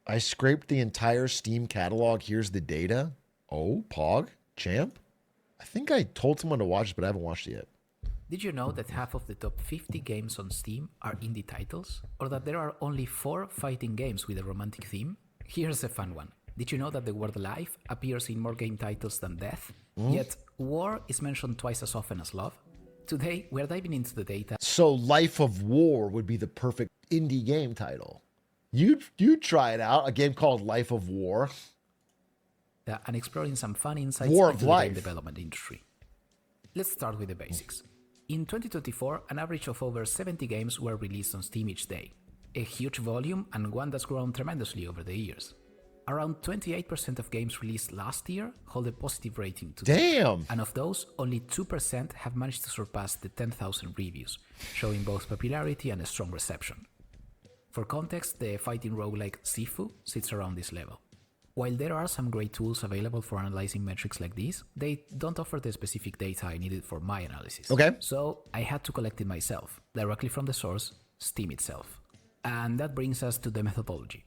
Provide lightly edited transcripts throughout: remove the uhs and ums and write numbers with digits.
I scraped the entire Steam catalog. Here's the data. Oh, Pog? Champ? I think I told someone to watch it, but I haven't watched it yet. Did you know that half of the top 50 games on Steam are indie titles? Or that there are only 4 fighting games with a romantic theme? Here's a fun one. Did you know that the word life appears in more game titles than death? Yet war is mentioned twice as often as love? Today, we're diving into the data. So Life of War would be the perfect indie game title. You'd try it out. A game called Life of War. And exploring some fun insights War into of the Life. game development industry. Let's start with the basics. In 2024, an average of over 70 games were released on Steam each day. A huge volume and one that's grown tremendously over the years. Around 28% of games released last year hold a positive rating today. Damn. And of those, only 2% have managed to surpass the 10,000 reviews, showing both popularity and a strong reception. For context, the fighting roguelike Sifu sits around this level. While there are some great tools available for analyzing metrics like these, they don't offer the specific data I needed for my analysis. Okay. So I had to collect it myself, directly from the source, Steam itself. And that brings us to the methodology.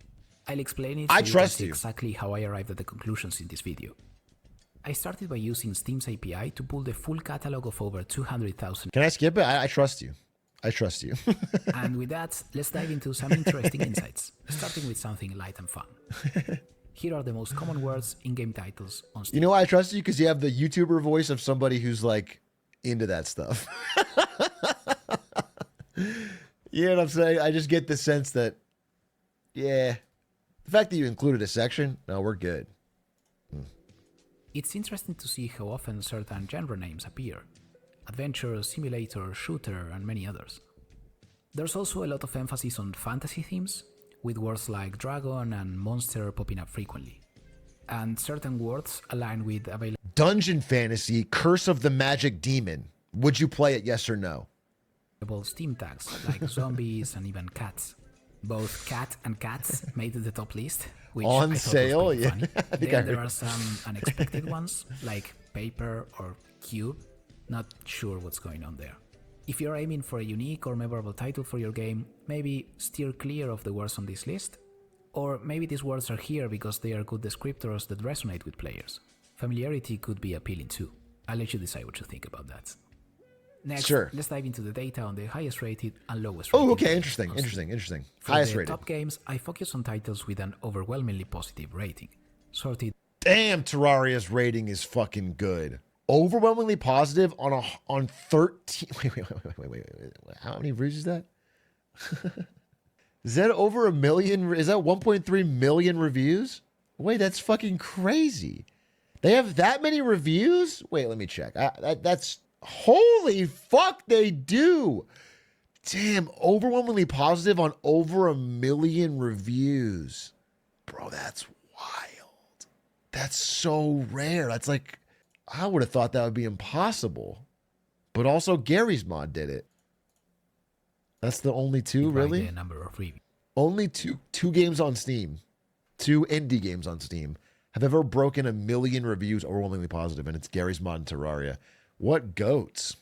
I'll explain it so I you can trust see you. exactly how I arrived at the conclusions in this video. I started by using Steam's API to pull the full catalog of over 200,000. Can I skip it? I trust you. I trust you. And with that, let's dive into some interesting insights, starting with something light and fun. Here are the most common words in game titles on Steam. You know why I trust you? Because you have the YouTuber voice of somebody who's like into that stuff. You know what I'm saying? I just get the sense that, yeah, the fact that you included a section, no, we're good. It's interesting to see how often certain genre names appear. Adventure, simulator, shooter, and many others. There's also a lot of emphasis on fantasy themes, with words like dragon and monster popping up frequently. And certain words align with Dungeon Fantasy, Curse of the Magic Demon. Would you play it, yes or no? available Steam tags like zombies and even cats. Both cat and cats made the top list, which I On thought sale? was pretty Yeah, funny. I think Then I there heard. are some unexpected ones like paper or cube. Not sure what's going on there. If you're aiming for a unique or memorable title for your game, maybe steer clear of the words on this list. Or maybe these words are here because they are good descriptors that resonate with players. Familiarity could be appealing too. I'll let you decide what you think about that. Next, Sure. let's dive into the data on the highest rated and lowest rated. Oh, okay. games Interesting. on Steam. Interesting. Interesting. For Highest the rated. top games, I focus on titles with an overwhelmingly positive rating, sorted Damn, Terraria's rating is fucking good. Overwhelmingly positive on 13. Wait. How many reviews is that? Is that over a million? Is that 1.3 million reviews? Wait, that's fucking crazy. They have that many reviews? Wait, let me check. That's holy fuck, they do. Damn, overwhelmingly positive on over a million reviews. Bro, that's wild. That's so rare. That's like, I would have thought that would be impossible. But also Gary's mod did it. That's the only two, by really? the number of reviews. Only two games on Steam, 2 indie games on Steam, have ever broken a million reviews overwhelmingly positive, and it's Gary's Mod and Terraria. What goats?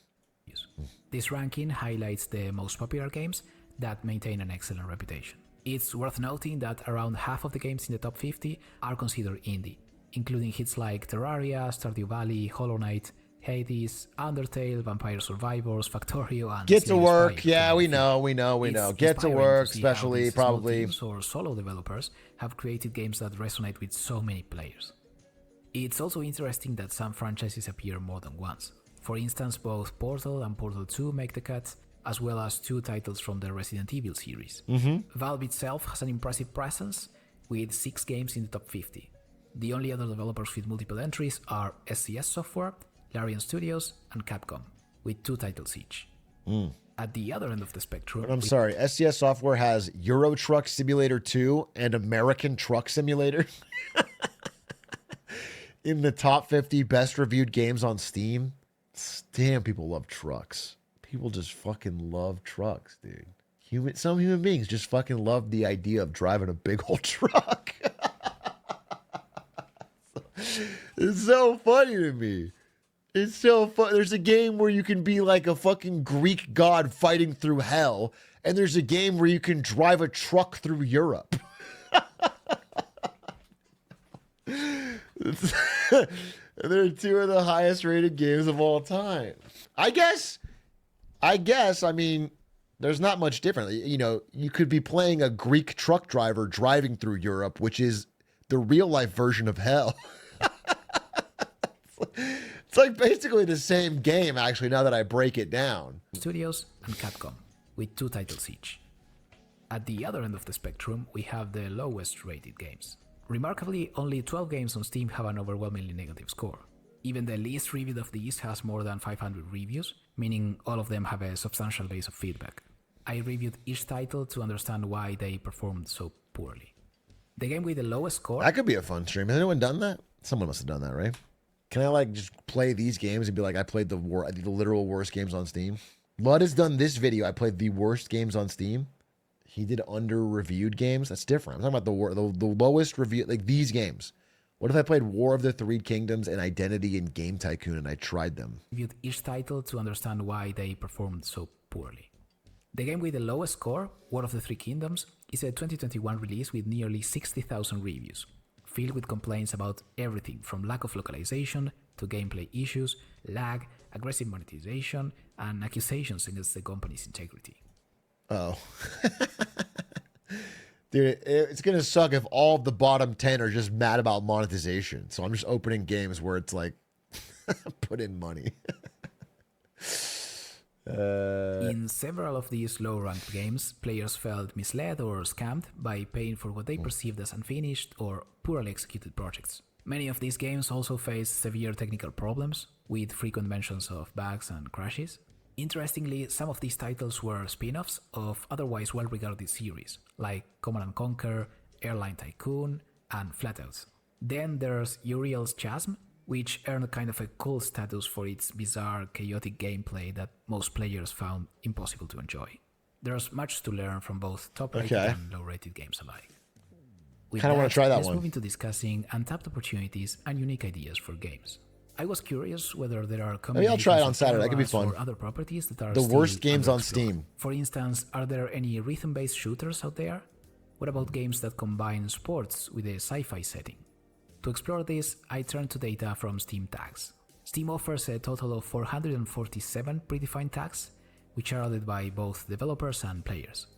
This ranking highlights the most popular games that maintain an excellent reputation. It's worth noting that around half of the games in the top 50 are considered indie, including hits like Terraria, Stardew Valley, Hollow Knight, Hades, Undertale, Vampire Survivors, Factorio, and Get to Slay the work. Spire, Yeah, to we name a few. know. It's Get to inspiring work, see how especially, these small probably. teams or solo developers have created games that resonate with so many players. It's also interesting that some franchises appear more than once. For instance, both Portal and Portal 2 make the cut, as well as 2 titles from the Resident Evil series. Valve itself has an impressive presence, with 6 games in the top 50. The only other developers with multiple entries are SCS Software, Larian Studios, and Capcom, with 2 titles each. At the other end of the spectrum, I'm sorry, SCS Software has Euro Truck Simulator 2 and American Truck Simulator in the top 50 best reviewed games on Steam. Damn, people love trucks. People just fucking love trucks, dude. Some human beings just fucking love the idea of driving a big old truck. It's so funny to me. It's so fun. There's a game where you can be like a fucking Greek god fighting through hell, and there's a game where you can drive a truck through Europe. They're two of the highest rated games of all time. I guess, I mean, there's not much different. You know, you could be playing a Greek truck driver driving through Europe, which is the real life version of hell. It's like basically the same game, actually, now that I break it down. Studios and Capcom, with 2 titles each. At the other end of the spectrum, we have the lowest rated games. Remarkably, only 12 games on Steam have an overwhelmingly negative score. Even the least reviewed of these has more than 500 reviews, meaning all of them have a substantial base of feedback. I reviewed each title to understand why they performed so poorly. The game with the lowest score... That could be a fun stream. Has anyone done that? Someone must have done that, right? Can I like just play these games and be like, I played the literal worst games on Steam? Lud has done this video. I played the worst games on Steam. He did under-reviewed games. That's different. I'm talking about the lowest review, like these games. What if I played War of the Three Kingdoms and Identity and Game Tycoon and I tried them? Reviewed each title to understand why they performed so poorly. The game with the lowest score, War of the Three Kingdoms, is a 2021 release with nearly 60,000 reviews, filled with complaints about everything from lack of localization to gameplay issues, lag, aggressive monetization, and accusations against the company's integrity. Oh. Dude, it's going to suck if all of the bottom 10 are just mad about monetization. So I'm just opening games where it's like, put in money. In several of these low-ranked games, players felt misled or scammed by paying for what they perceived as unfinished or poorly executed projects. Many of these games also face severe technical problems, with frequent mentions of bugs and crashes. Interestingly, some of these titles were spin-offs of otherwise well-regarded series, like Command & Conquer, Airline Tycoon, and Flatouts. Then there's Uriel's Chasm, which earned kind of a cult status for its bizarre, chaotic gameplay that most players found impossible to enjoy. There's much to learn from both top-rated and low-rated games alike. Kind of want to try that let's one. move into discussing untapped opportunities and unique ideas for games. I was curious whether there are Maybe I'll try it on Saturday. That could be fun. fun. Or other properties that are The still worst games on underexplored. Steam. For instance, are there any rhythm-based shooters out there? What about games that combine sports with a sci-fi setting? To explore this, I turned to data from Steam tags. Steam offers a total of 447 predefined tags, which are added by both developers and players.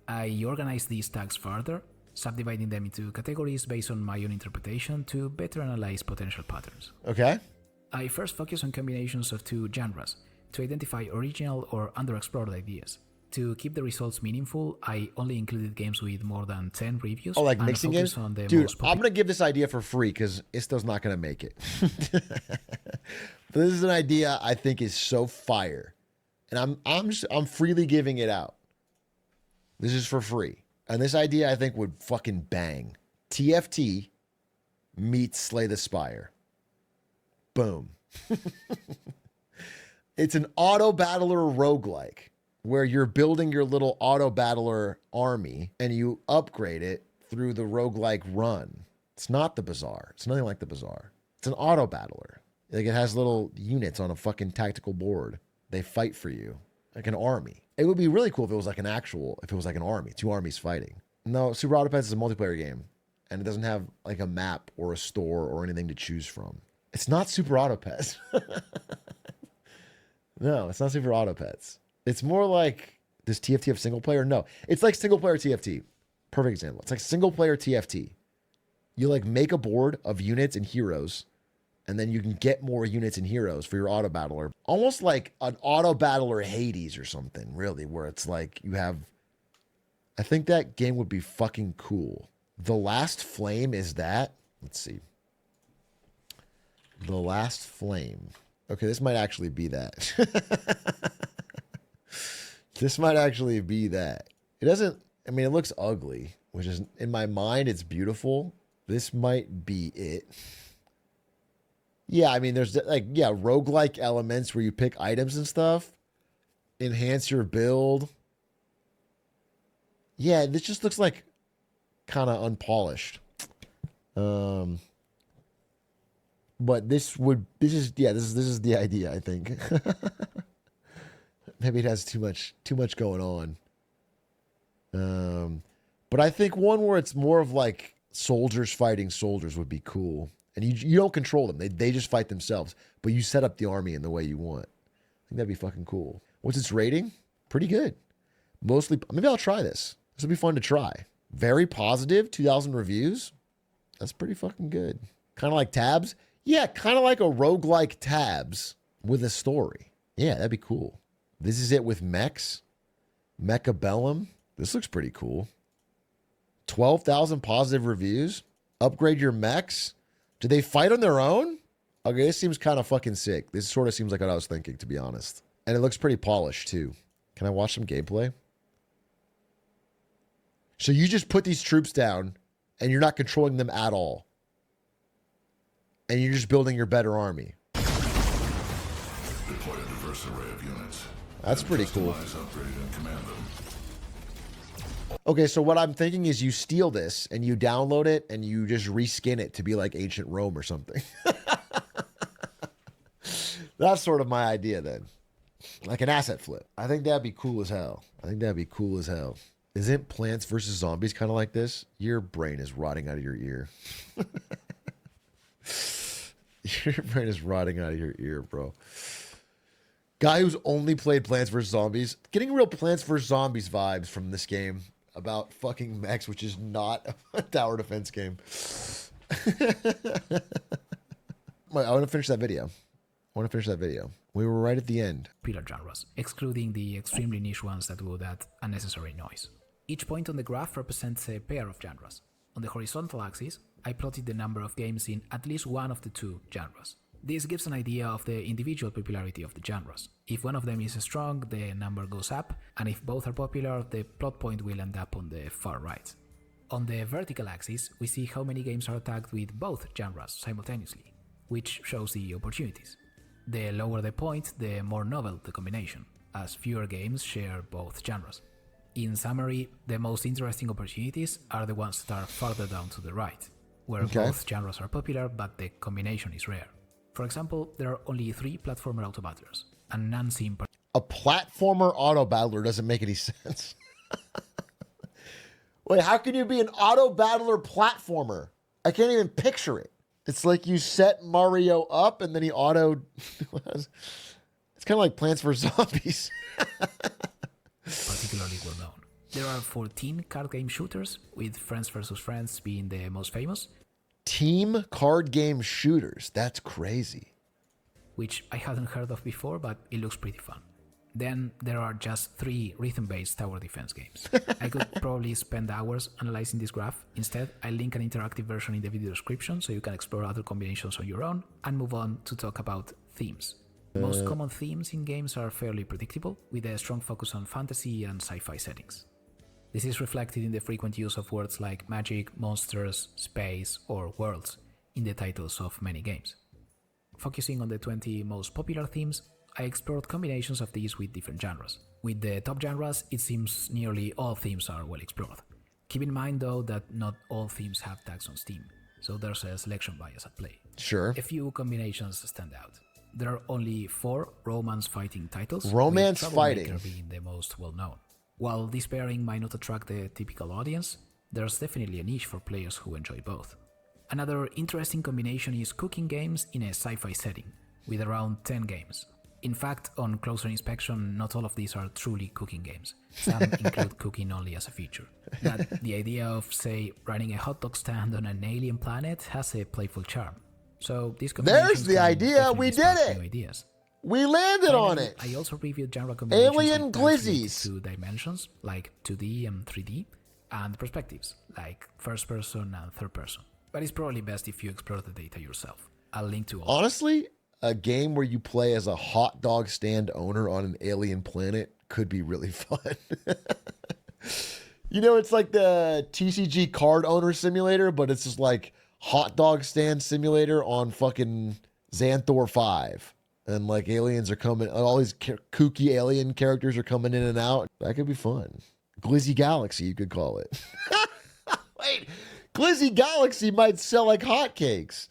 I organized these tags further, subdividing them into categories based on my own interpretation to better analyze potential patterns. Okay. I first focus on combinations of 2 genres to identify original or underexplored ideas. To keep the results meaningful, I only included games with more than 10 reviews. Oh, like and mixing games? on the Dude, most I'm going to give this idea for free because Isto's not going to make it. But this is an idea I think is so fire. And I'm freely giving it out. This is for free. And this idea I think would fucking bang. TFT meets Slay the Spire. Boom. It's an auto battler roguelike where you're building your little auto battler army and you upgrade it through the roguelike run. It's not the Bazaar. It's nothing like the Bazaar. It's an auto battler. Like it has little units on a fucking tactical board. They fight for you like an army. It would be really cool if it was like an army, 2 armies fighting. No, Super Autopets is a multiplayer game and it doesn't have like a map or a store or anything to choose from. It's not Super Autopets. No, it's not Super Autopets. It's more like, does TFT have single player? No, it's like single player TFT. Perfect example. It's like single player TFT. You like make a board of units and heroes, and then you can get more units and heroes for your auto battler. Almost like an auto battler Hades or something, really, where it's like you have, I think that game would be fucking cool. The Last Flame is that. Let's see. The Last Flame. Okay, this might actually be that. This might actually be that. It doesn't, I mean, it looks ugly, which is, in my mind, it's beautiful. This might be it. Yeah, I mean, there's like, yeah, roguelike elements where you pick items and stuff. Enhance your build. Yeah, this just looks like kind of unpolished. But this is the idea, I think. Maybe it has too much going on. But I think one where it's more of like soldiers fighting soldiers would be cool. And you don't control them. They just fight themselves. But you set up the army in the way you want. I think that'd be fucking cool. What's its rating? Pretty good. Mostly, maybe I'll try this. This would be fun to try. Very positive, 2,000 reviews. That's pretty fucking good. Kind of like Tabs. Yeah, kind of like a roguelike Tabs with a story. Yeah, that'd be cool. This is it with mechs. Mechabellum. This looks pretty cool. 12,000 positive reviews. Upgrade your mechs. Do they fight on their own? Okay, this seems kind of fucking sick. This sort of seems like what I was thinking, to be honest. And it looks pretty polished, too. Can I watch some gameplay? So you just put these troops down, and you're not controlling them at all. And you're just building your better army. Deploy a diverse array of units. That's pretty cool. Upgrade, and command them. Okay, so what I'm thinking is you steal this, and you download it, and you just reskin it to be like ancient Rome or something. That's sort of my idea then. Like an asset flip. I think that'd be cool as hell. Isn't Plants vs. Zombies kind of like this? Your brain is rotting out of your ear. Your brain is rotting out of your ear, bro. Guy who's only played Plants vs. Zombies. Getting real Plants vs. Zombies vibes from this game about fucking mechs, which is not a tower defense game. I want to finish that video. We were right at the end. Popular genres, excluding the extremely niche ones that would add unnecessary noise. Each point on the graph represents a pair of genres. On the horizontal axis, I plotted the number of games in at least one of the two genres. This gives an idea of the individual popularity of the genres. If one of them is strong, the number goes up, and if both are popular, the plot point will end up on the far right. On the vertical axis, we see how many games are tagged with both genres simultaneously, which shows the opportunities. The lower the point, the more novel the combination, as fewer games share both genres. In summary, the most interesting opportunities are the ones that are farther down to the right, where both genres are popular but the combination is rare. For example, there are only 3 platformer auto battlers, and none seem a platformer auto battler doesn't make any sense. Wait, how can you be an auto battler platformer? I can't even picture it. It's like you set Mario up and then he auto... It's kind of like Plants vs. Zombies. particularly well known. There are 14 card game shooters, with Friends vs. Friends being the most famous. Team card game shooters. That's crazy. Which I hadn't heard of before, but it looks pretty fun. Then there are just 3 rhythm-based tower defense games. I could probably spend hours analyzing this graph. Instead, I link an interactive version in the video description so you can explore other combinations on your own and move on to talk about themes. Most common themes in games are fairly predictable, with a strong focus on fantasy and sci-fi settings. This is reflected in the frequent use of words like magic, monsters, space, or worlds in the titles of many games. Focusing on the 20 most popular themes, I explored combinations of these with different genres. With the top genres, it seems nearly all themes are well explored. Keep in mind though that not all themes have tags on Steam, so there's a selection bias at play. Sure. A few combinations stand out. There are only 4 romance fighting titles, Romance with fighting Troublemaker being the most well known. While this pairing might not attract the typical audience, there's definitely a niche for players who enjoy both. Another interesting combination is cooking games in a sci-fi setting, with around 10 games. In fact, on closer inspection, not all of these are truly cooking games. Some include cooking only as a feature. But the idea of, say, running a hot dog stand on an alien planet has a playful charm. So these combinations There's the idea. We did it. Ideas. We landed on it. I also reviewed genre combinations Alien with tags glizzies. related to dimensions, like 2D and 3D, and perspectives, like first person and third person. But it's probably best if you explore the data yourself. I'll link to all. Honestly, a game where you play as a hot dog stand owner on an alien planet could be really fun. You know, it's like the TCG card owner simulator, but it's just like hot dog stand simulator on fucking Xanthor 5. And like aliens are coming, all these kooky alien characters are coming in and out. That could be fun. Glizzy Galaxy, you could call it. Wait, Glizzy Galaxy might sell like hotcakes.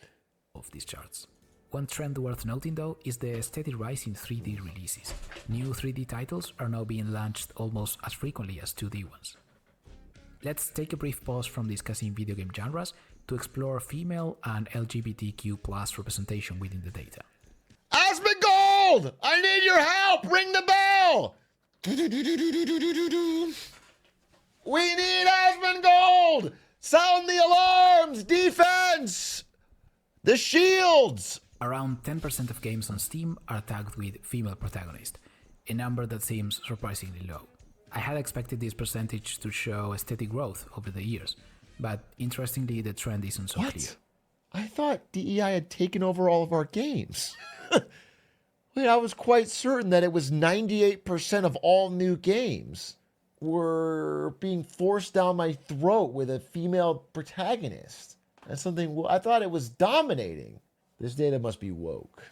Of these charts. One trend worth noting though is the steady rise in 3D releases. New 3D titles are now being launched almost as frequently as 2D ones. Let's take a brief pause from discussing video game genres to explore female and LGBTQ plus representation within the data. Asmongold! I need your help! Ring the bell! We need Asmongold! Sound the alarms! Defense! The shields! Around 10% of games on Steam are tagged with female protagonist, a number that seems surprisingly low. I had expected this percentage to show a steady growth over the years, but interestingly the trend isn't so clear. I thought DEI had taken over all of our games. Wait, I was quite certain that it was 98% of all new games were being forced down my throat with a female protagonist. That's something I thought it was dominating. This data must be woke.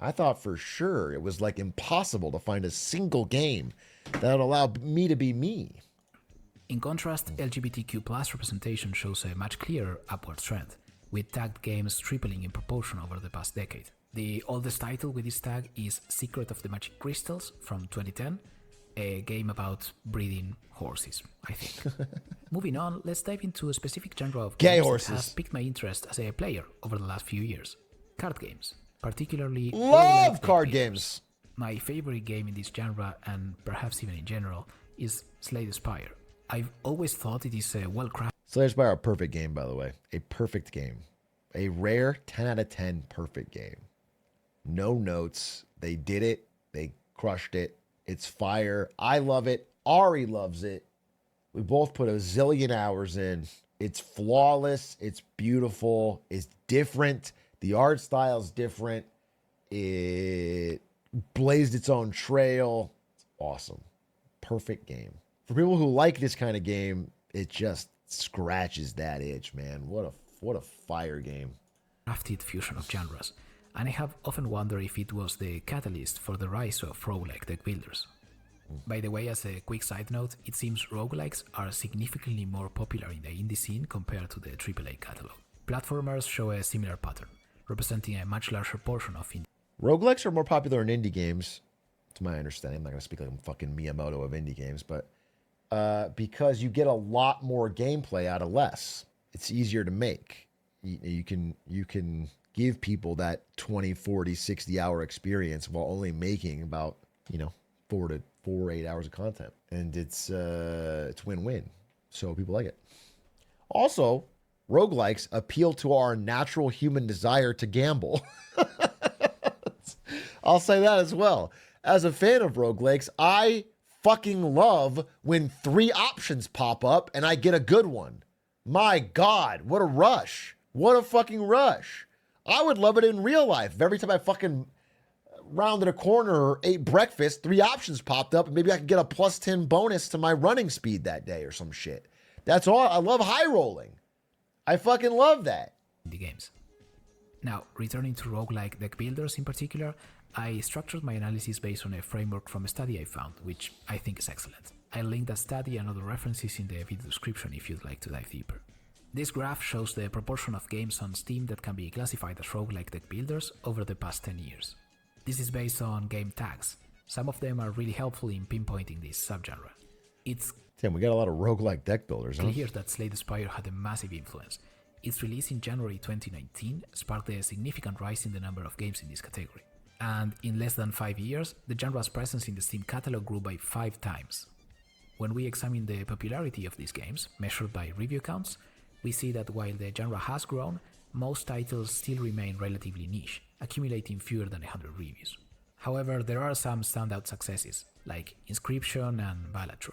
I thought for sure it was like impossible to find a single game that would allow me to be me. In contrast, LGBTQ plus representation shows a much clearer upward trend, with tagged games tripling in proportion over the past decade. The oldest title with this tag is Secret of the Magic Crystals from 2010, a game about breeding horses, I think. Moving on, let's dive into a specific genre of Gay games horses. that has piqued my interest as a player over the last few years. Card games, particularly Love roguelike card games. games. My favorite game in this genre, and perhaps even in general, is Slay the Spire. I've always thought it is a well-crafted Slay the Spire, a perfect game, by the way. A perfect game. A rare 10 out of 10 perfect game. No notes. They did it. They crushed it. It's fire. I love it. Ari loves it. We both put a zillion hours in. It's flawless. It's beautiful. It's different. The art style's different. It blazed its own trail. It's awesome. Perfect game. For people who like this kind of game, it just scratches that itch, man. What a fire game. fusion of genres, and I have often wondered if it was the catalyst for the rise of roguelike deck builders. By the way, as a quick side note, it seems roguelikes are significantly more popular in the indie scene compared to the AAA catalog. Platformers show a similar pattern, representing a much larger portion of indie. Roguelikes are more popular in indie games, to my understanding. I'm not going to speak like I'm fucking Miyamoto of indie games, but because you get a lot more gameplay out of less. It's easier to make. You can give people that 20, 40, 60 hour experience while only making about, 8 hours of content. And it's win-win. So people like it. Also, roguelikes appeal to our natural human desire to gamble. I'll say that as well. As a fan of roguelikes, I fucking love when 3 options pop up and I get a good one. My God, what a rush. What a fucking rush. I would love it in real life. Every time I fucking rounded a corner or ate breakfast, 3 options popped up and maybe I could get a +10 bonus to my running speed that day or some shit. That's all. I love high rolling. I fucking love that. Indie games. Now, returning to roguelike deck builders in particular, I structured my analysis based on a framework from a study I found, which I think is excellent. I'll link that study and other references in the video description if you'd like to dive deeper. This graph shows the proportion of games on Steam that can be classified as roguelike deck builders over the past 10 years. This is based on game tags. Some of them are really helpful in pinpointing this subgenre. It's Damn, we got a lot of roguelike deck builders, huh? clear that Slay the Spire had a massive influence. Its release in January 2019 sparked a significant rise in the number of games in this category. And in less than 5 years, the genre's presence in the Steam catalog grew by 5 times. When we examine the popularity of these games, measured by review counts, we see that while the genre has grown, most titles still remain relatively niche, accumulating fewer than 100 reviews. However, there are some standout successes, like Inscription and Balatro.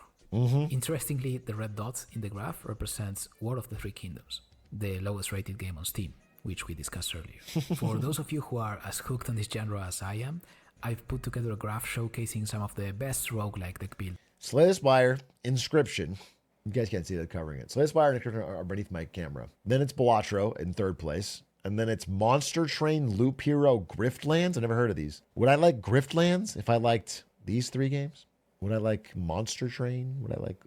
Interestingly, the red dot in the graph represents War of the Three Kingdoms, the lowest rated game on Steam, which we discussed earlier. For those of you who are as hooked on this genre as I am, I've put together a graph showcasing some of the best roguelike deck builds. Slay the Spire, Inscription. You guys can't see that covering it. Slay the Spire and Inscription are beneath my camera. Then it's Balatro in 3rd place. And then it's Monster Train, Loop Hero, Griftlands. I never heard of these. Would I like Griftlands if I liked these 3 games? Would I like Monster Train? Would I like...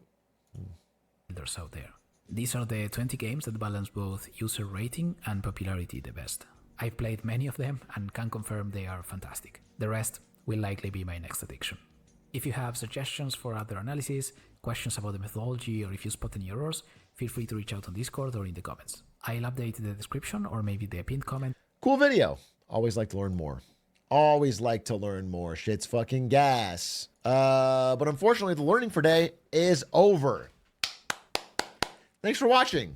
builders out there. These are the 20 games that balance both user rating and popularity the best. I've played many of them and can confirm they are fantastic. The rest will likely be my next addiction. If you have suggestions for other analysis, questions about the methodology, or if you spot any errors, feel free to reach out on Discord or in the comments. I'll update the description or maybe the pinned comment. Cool video. Always like to learn more. Always like to learn more. Shit's fucking gas. But unfortunately, the learning for day is over. Thanks for watching.